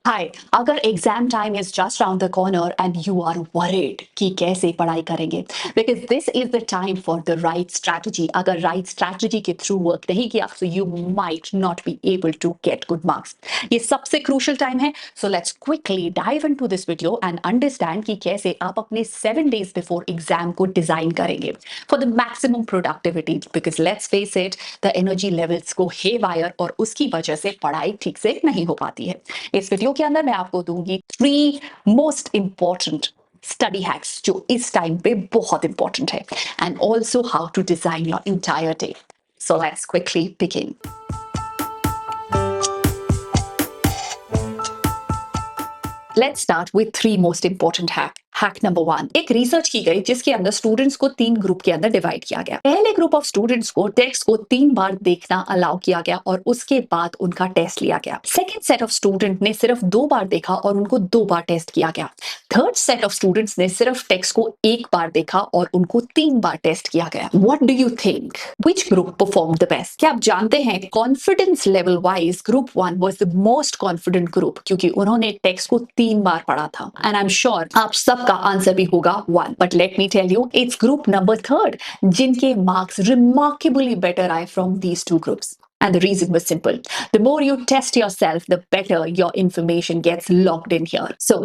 हाय, अगर exam time is just round the corner and you are worried कि कैसे पढ़ाई करेंगे, because this is the time for the right strategy. अगर right strategy के through work नहीं किया तो you might not be able to get good marks. ये सबसे क्रूशल टाइम है, so let's quickly dive into this video and understand कि कैसे आप अपने 7 days बिफोर एग्जाम को डिजाइन करेंगे for the maximum productivity. Because let's face it, the energy levels को हे वायर और उसकी वजह से पढ़ाई ठीक से नहीं हो पाती है। इस वीडियो के अंदर मैं आपको दूंगी 3 मोस्ट इंपॉर्टेंट स्टडी हैक्स जो इस टाइम पे बहुत इंपॉर्टेंट है, and also how to design your entire day. So let's quickly begin. Let's start with 3 most important hack. Hack number 1, एक रिसर्च की गई जिसके अंदर स्टूडेंट्स को 3 ग्रुप के अंदर डिवाइड किया गया। पहले ग्रुप ऑफ स्टूडेंट्स को टेक्स्ट को 3 बार देखना अलाउ किया गया और उसके बाद उनका टेस्ट लिया गया। सेकेंड सेट ऑफ स्टूडेंट ने सिर्फ 2 बार देखा और उनको 2 बार टेस्ट किया गया। थर्ड सेट ऑफ स्टूडेंट्स ने सिर्फ टेक्स्ट को 1 बार देखा और उनको 3 बार टेस्ट किया गया। What do you think, which group perform the best? क्या आप जानते हैं confidence level wise group 1 was the most confident group, क्योंकि उन्होंने टेक्स्ट को 3 बार पढ़ा था। एंड आई एम श्योर आप सबका आंसर भी होगा 1। But let me tell you, it's group number 3 जिनके मार्क्स रिमार्केबली बेटर आए from these 2 groups. And the reason was simple. The more you test yourself, the better your information gets locked in here. So,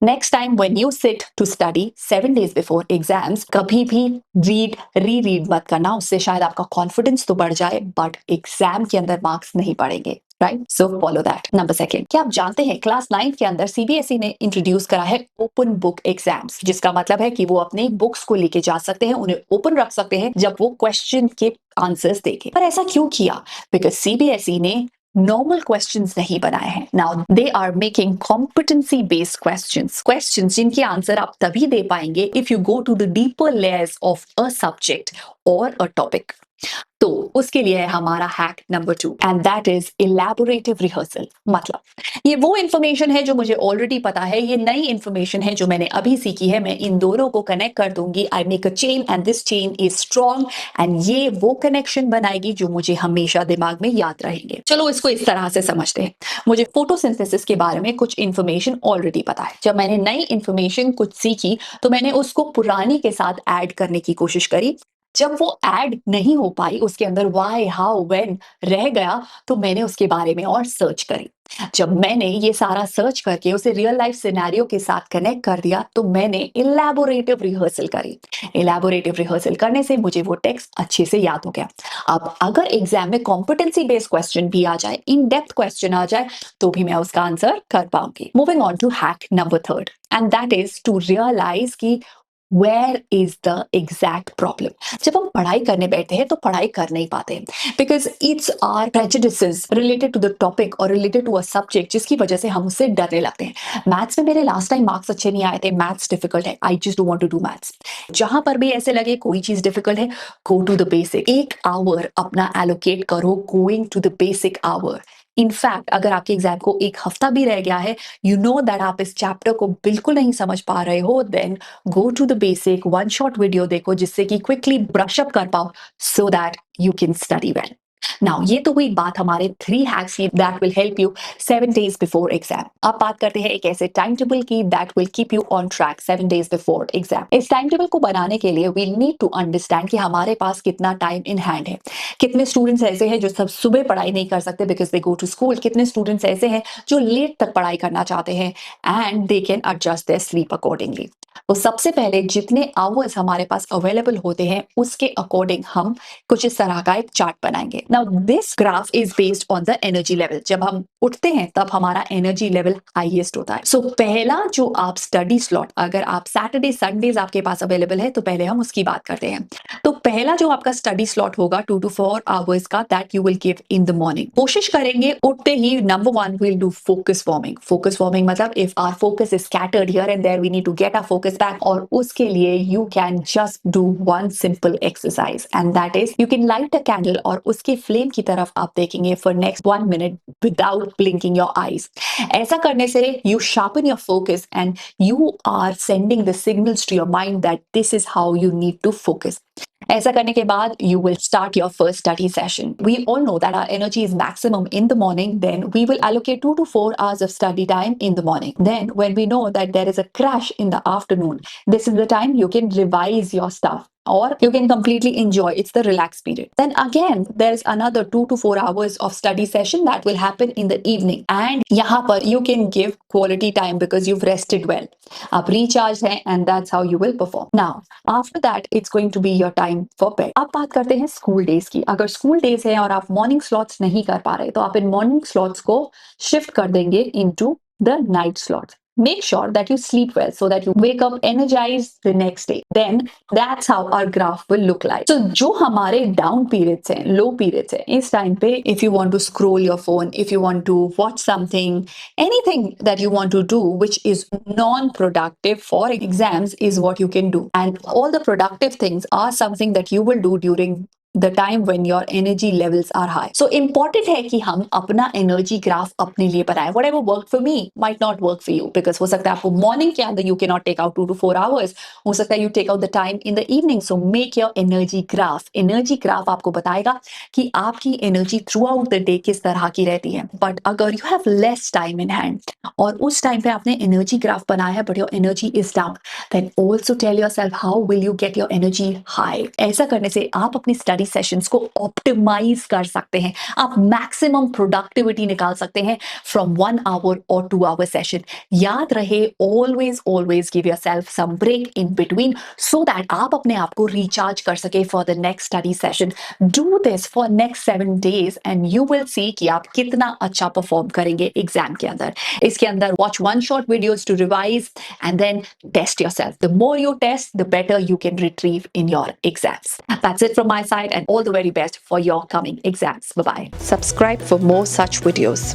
next time when you sit to study 7 days before exams, कभी भी read मत करना। उससे शायद आपका confidence तो बढ़ जाए बट एग्जाम के अंदर मार्क्स नहीं बढ़ेंगे। Right, so follow that. Number 2, क्या आप जानते हैं क्लास 9 के अंदर सीबीएसई ने इंट्रोड्यूस करा है ओपन बुक एग्जाम्स, जिसका मतलब है कि वो अपने बुक्स को लेके जा सकते हैं, उन्हें ओपन रख सकते हैं जब वो क्वेश्चन के आंसर्स देखें। पर ऐसा क्यों किया? बिकॉज सीबीएसई ने नॉर्मल क्वेश्चंस नहीं बनाए हैं। Now they are making competency based questions जिनके आंसर आप तभी दे पाएंगे if you go to the deeper layers of a subject और अ टॉपिक। तो उसके लिए है हमारा hack number 2, and that is elaborative rehearsal. मतलब ये वो इंफॉर्मेशन है जो मुझे ऑलरेडी पता है, ये नई इंफॉर्मेशन है जो मैंने अभी सीखी है, मैं इन दोनों को कनेक्ट कर दूंगी। I make a chain and this chain is strong, and ये वो कनेक्शन बनाएगी जो मुझे हमेशा दिमाग में याद रहेंगे। चलो इसको इस तरह से समझते हैं। मुझे फोटोसिंथेसिस के बारे में कुछ इंफॉर्मेशन ऑलरेडी पता है। जब मैंने नई इंफॉर्मेशन कुछ सीखी तो मैंने उसको पुरानी के साथ ऐड करने की कोशिश करी। जब वो ऐड नहीं हो पाई, उसके अंदर व्हाई हाउ व्हेन रह गया, तो मैंने उसके बारे में और सर्च करी। जब मैंने ये सारा सर्च करके उसे रियल लाइफ सिनेरियो के साथ कनेक्ट कर दिया तो मैंने इलैबोरेटिव रिहर्सल करी। इलैबोरेटिव रिहर्सल करने से मुझे वो टेक्स्ट अच्छे से याद हो गया। अब अगर एग्जाम में कॉम्पिटेंसी बेस्ड क्वेश्चन भी आ जाए, इन डेप्थ क्वेश्चन आ जाए, तो भी मैं उसका आंसर कर पाऊंगी। Moving on to hack number 3, and that is to realise की Where is the exact problem? जब हम पढ़ाई करने बैठते हैं तो पढ़ाई कर नहीं पाते, because it's are prejudices related to the topic और रिलेटेड टू अ सब्जेक्ट जिसकी वजह से हम उससे डरने लगते हैं। मैथ्स में मेरे लास्ट टाइम मार्क्स अच्छे नहीं आए थे, मैथ्स डिफिकल्ट है, I just don't want to do maths. जहां पर भी ऐसे लगे कोई चीज डिफिकल्ट है, go to the basic. 1 hour अपना एलोकेट करो going to the basic hour. In fact अगर आपके एग्जाम को 1 हफ्ता भी रह गया है, यू नो दैट आप इस चैप्टर को बिल्कुल नहीं समझ पा रहे हो, then go to the basic, 1 short video देखो जिससे कि क्विकली ब्रश अप कर पाओ, so that you can study well. Now ये तो हुई बात हमारे 3 हैक्स की that will help you 7 days before exam. अब बात करते हैं एक ऐसे टाइम टेबल की that will keep you on track 7 days before exam. इस टाइम टेबल को बनाने के लिए वी नीड टू अंडरस्टैंड कि हमारे पास कितना टाइम इन हैंड है। कितने स्टूडेंट्स ऐसे हैं जो सब सुबह पढ़ाई नहीं कर सकते because they go to school, कितने स्टूडेंट्स ऐसे हैं जो लेट तक पढ़ाई करना चाहते हैं and they can adjust their sleep accordingly. तो सबसे पहले जितने आवर्स हमारे पास अवेलेबल होते हैं उसके अकॉर्डिंग हम कुछ इस तरह का एक चार्ट बनाएंगे। Now this graph is based on the energy level. जब हम उठते हैं तब हमारा एनर्जी लेवल हाईएस्ट होता है। सो पहला जो आप स्टडी स्लॉट, अगर आप सैटरडे संडेज आपके पास अवेलेबल है तो पहले हम उसकी बात करते हैं। तो पहला जो आपका स्टडी स्लॉट होगा 2 to 4 आवर्स का, that you will give in the morning. कोशिश करेंगे उठते ही number 1 will do focus forming. Focus forming मतलब if our focus is scattered here and there we need to get our focus back, और उसके लिए you can just do 1 simple exercise and that is you can light a candle और उसके flame की तरफ आप देखेंगे for next 1 minute without blinking your eyes. ऐसा करने से you sharpen your focus and you are sending the signals to your mind that this is how you need to focus. ऐसा करने के बाद you will start your first study session. We all know that our energy is maximum in the morning. Then we will allocate 2 to 4 hours of study time in the morning. Then when we know that there is a crash in the afternoon, this is the time you can revise your stuff, or you can completely enjoy. It's the relaxed period. Then again, there's another 2 to 4 hours of study session that will happen in the evening. And यहाँ पर you can give quality time because you've rested well. आप recharged हैं and that's how you will perform. Now, after that, it's going to be your time for bed. अब बात करते हैं school days की. अगर स्कूल डेज है और आप मॉर्निंग स्लॉट्स नहीं कर पा रहे तो आप इन मॉर्निंग स्लॉट्स को शिफ्ट कर देंगे into the night slots. Make sure that you sleep well so that you wake up energized the next day. Then that's how our graph will look like. So जो हमारे down periods हैं, low periods हैं, इस time पे if you want to scroll your phone, if you want to watch something, anything that you want to do which is non-productive for exams is what you can do. And all the productive things are something that you will do during the time when your energy levels are high. So important है कि हम अपना energy graph अपने लिए बनाएं. Whatever worked for me might not work for you because हो सकता है आपको morning के अंदर you cannot take out 2 to 4 hours. हो सकता है you take out the time in the evening. So make your energy graph. Energy graph आपको बताएगा कि आपकी energy throughout the day किस तरह की रहती है. But अगर you have less time in hand और उस time पे आपने energy graph बनाया है but your energy is down, then also tell yourself how will you get your energy high. ऐसा करने से आप अपनी study सेशंस को ऑप्टिमाइज कर सकते हैं. आप मैक्सिमम प्रोडक्टिविटी निकाल सकते हैं फ्रॉम 1 आवर और 2 आवर सेशन. याद रहे, always always give yourself some break in between so that आप अपने आप को रिचार्ज कर सके for the next study session. Do this for next 7 days and you will see कि आप कितना अच्छा परफॉर्म करेंगे एग्जाम के अंदर. इसके अंदर watch 1 short videos to revise and then test yourself. The more you test, the better you can retrieve in your exams. That's it from my side and all the very best for your coming exams. Bye-bye. Subscribe for more such videos.